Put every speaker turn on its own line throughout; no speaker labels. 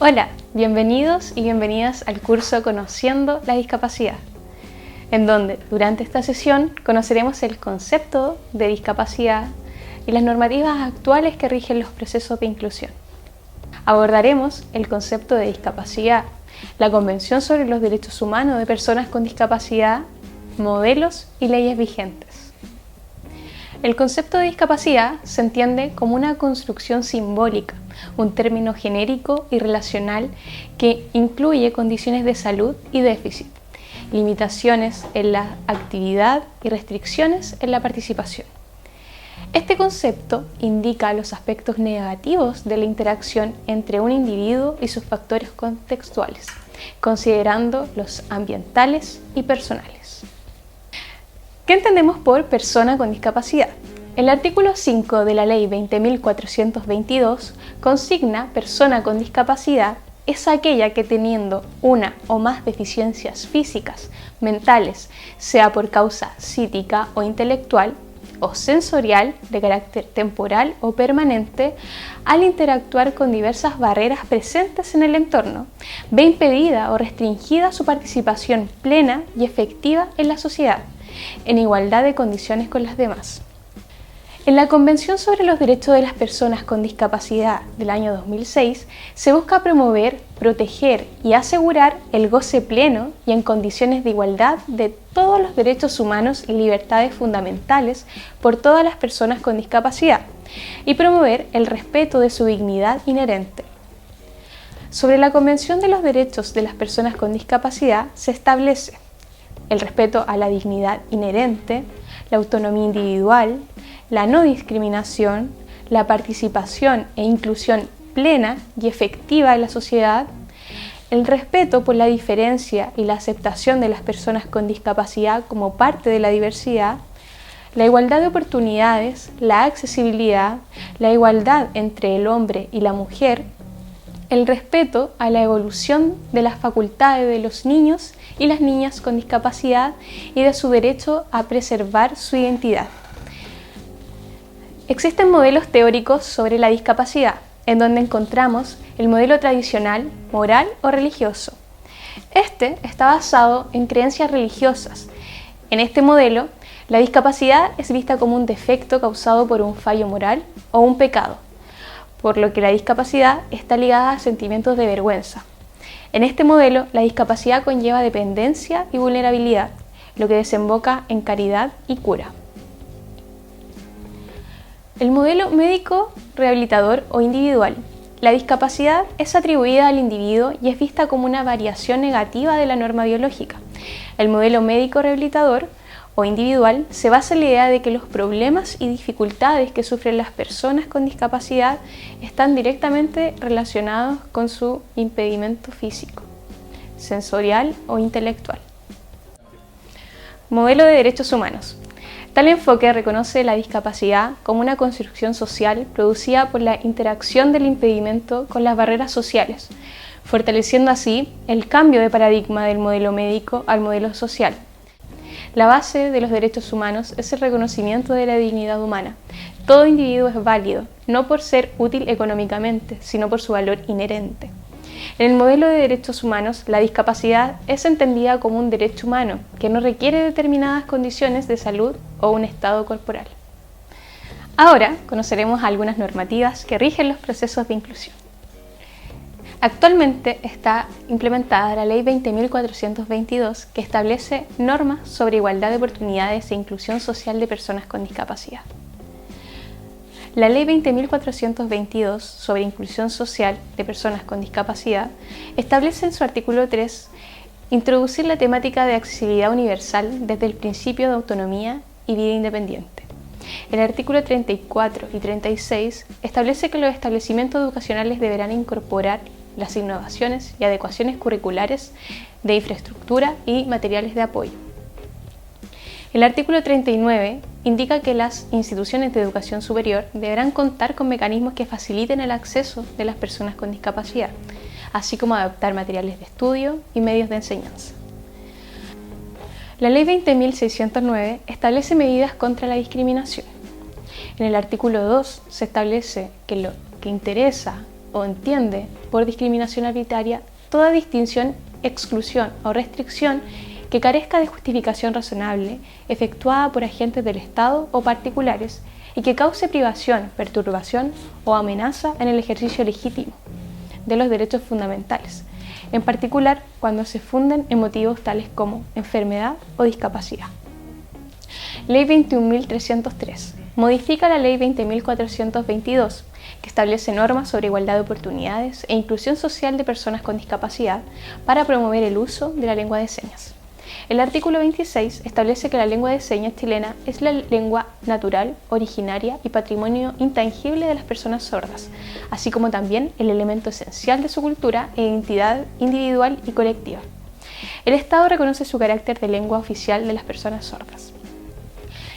Hola, bienvenidos y bienvenidas al curso Conociendo la Discapacidad, en donde durante esta sesión conoceremos el concepto de discapacidad y las normativas actuales que rigen los procesos de inclusión. Abordaremos el concepto de discapacidad, la Convención sobre los Derechos Humanos de Personas con Discapacidad, modelos y leyes vigentes. El concepto de discapacidad se entiende como una construcción simbólica, un término genérico y relacional que incluye condiciones de salud y déficit, limitaciones en la actividad y restricciones en la participación. Este concepto indica los aspectos negativos de la interacción entre un individuo y sus factores contextuales, considerando los ambientales y personales. ¿Qué entendemos por persona con discapacidad? El artículo 5 de la Ley 20.422 consigna persona con discapacidad es aquella que teniendo una o más deficiencias físicas, mentales, sea por causa psíquica o intelectual, o sensorial, de carácter temporal o permanente, al interactuar con diversas barreras presentes en el entorno, ve impedida o restringida su participación plena y efectiva en la sociedad, en igualdad de condiciones con las demás. En la Convención sobre los Derechos de las Personas con Discapacidad del año 2006 se busca promover, proteger y asegurar el goce pleno y en condiciones de igualdad de todos los derechos humanos y libertades fundamentales por todas las personas con discapacidad y promover el respeto de su dignidad inherente. Sobre la Convención de los Derechos de las Personas con Discapacidad se establece el respeto a la dignidad inherente, la autonomía individual, la no discriminación, la participación e inclusión plena y efectiva en la sociedad, el respeto por la diferencia y la aceptación de las personas con discapacidad como parte de la diversidad, la igualdad de oportunidades, la accesibilidad, la igualdad entre el hombre y la mujer, el respeto a la evolución de las facultades de los niños y las niñas con discapacidad y de su derecho a preservar su identidad. Existen modelos teóricos sobre la discapacidad, en donde encontramos el modelo tradicional, moral o religioso. Este está basado en creencias religiosas. En este modelo, la discapacidad es vista como un defecto causado por un fallo moral o un pecado, por lo que la discapacidad está ligada a sentimientos de vergüenza. En este modelo, la discapacidad conlleva dependencia y vulnerabilidad, lo que desemboca en caridad y cura. El modelo médico, rehabilitador o individual. La discapacidad es atribuida al individuo y es vista como una variación negativa de la norma biológica. El modelo médico rehabilitador o individual se basa en la idea de que los problemas y dificultades que sufren las personas con discapacidad están directamente relacionados con su impedimento físico, sensorial o intelectual. Modelo de derechos humanos. Tal enfoque reconoce la discapacidad como una construcción social producida por la interacción del impedimento con las barreras sociales, fortaleciendo así el cambio de paradigma del modelo médico al modelo social. La base de los derechos humanos es el reconocimiento de la dignidad humana. Todo individuo es válido, no por ser útil económicamente, sino por su valor inherente. En el modelo de derechos humanos, la discapacidad es entendida como un derecho humano que no requiere determinadas condiciones de salud o un estado corporal. Ahora conoceremos algunas normativas que rigen los procesos de inclusión. Actualmente está implementada la Ley 20.422 que establece normas sobre igualdad de oportunidades e inclusión social de personas con discapacidad. La Ley 20.422 sobre inclusión social de personas con discapacidad establece en su artículo 3 introducir la temática de accesibilidad universal desde el principio de autonomía y vida independiente. El artículo 34 y 36 establece que los establecimientos educacionales deberán incorporar las innovaciones y adecuaciones curriculares de infraestructura y materiales de apoyo. El artículo 39 indica que las instituciones de educación superior deberán contar con mecanismos que faciliten el acceso de las personas con discapacidad, así como adoptar materiales de estudio y medios de enseñanza. La Ley 20.609 establece medidas contra la discriminación. En el artículo 2 se establece que lo que interesa o entiende por discriminación arbitraria toda distinción, exclusión o restricción que carezca de justificación razonable, efectuada por agentes del Estado o particulares, y que cause privación, perturbación o amenaza en el ejercicio legítimo de los derechos fundamentales, en particular cuando se funden en motivos tales como enfermedad o discapacidad. Ley 21.303. Modifica la Ley 20.422, que establece normas sobre igualdad de oportunidades e inclusión social de personas con discapacidad para promover el uso de la lengua de señas. El artículo 26 establece que la lengua de señas chilena es la lengua natural, originaria y patrimonio intangible de las personas sordas, así como también el elemento esencial de su cultura e identidad individual y colectiva. El Estado reconoce su carácter de lengua oficial de las personas sordas.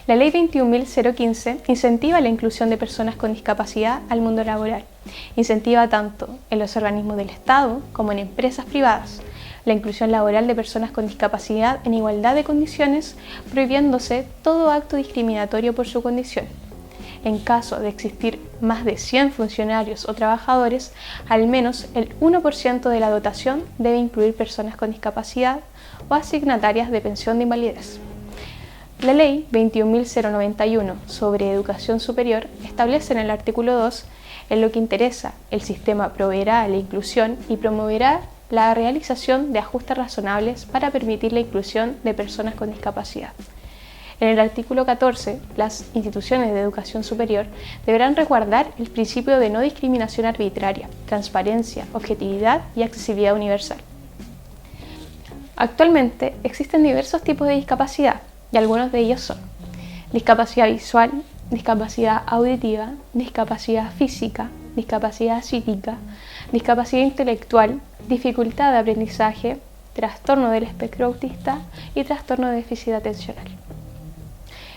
La Ley 21.015 incentiva la inclusión de personas con discapacidad al mundo laboral. Incentiva tanto en los organismos del Estado como en empresas privadas la inclusión laboral de personas con discapacidad en igualdad de condiciones, prohibiéndose todo acto discriminatorio por su condición. En caso de existir más de 100 funcionarios o trabajadores, al menos el 1% de la dotación debe incluir personas con discapacidad o asignatarias de pensión de invalidez. La Ley 21.091 sobre educación superior establece en el artículo 2: en lo que interesa, el sistema proveerá la inclusión y promoverá la realización de ajustes razonables para permitir la inclusión de personas con discapacidad. En el artículo 14, las instituciones de educación superior deberán resguardar el principio de no discriminación arbitraria, transparencia, objetividad y accesibilidad universal. Actualmente existen diversos tipos de discapacidad, y algunos de ellos son discapacidad visual, discapacidad auditiva, discapacidad física, discapacidad psíquica, discapacidad intelectual, dificultad de aprendizaje, trastorno del espectro autista y trastorno de déficit atencional.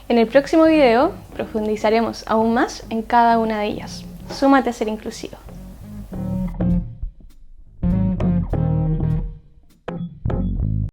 En el próximo video profundizaremos aún más en cada una de ellas. Súmate a ser inclusivo.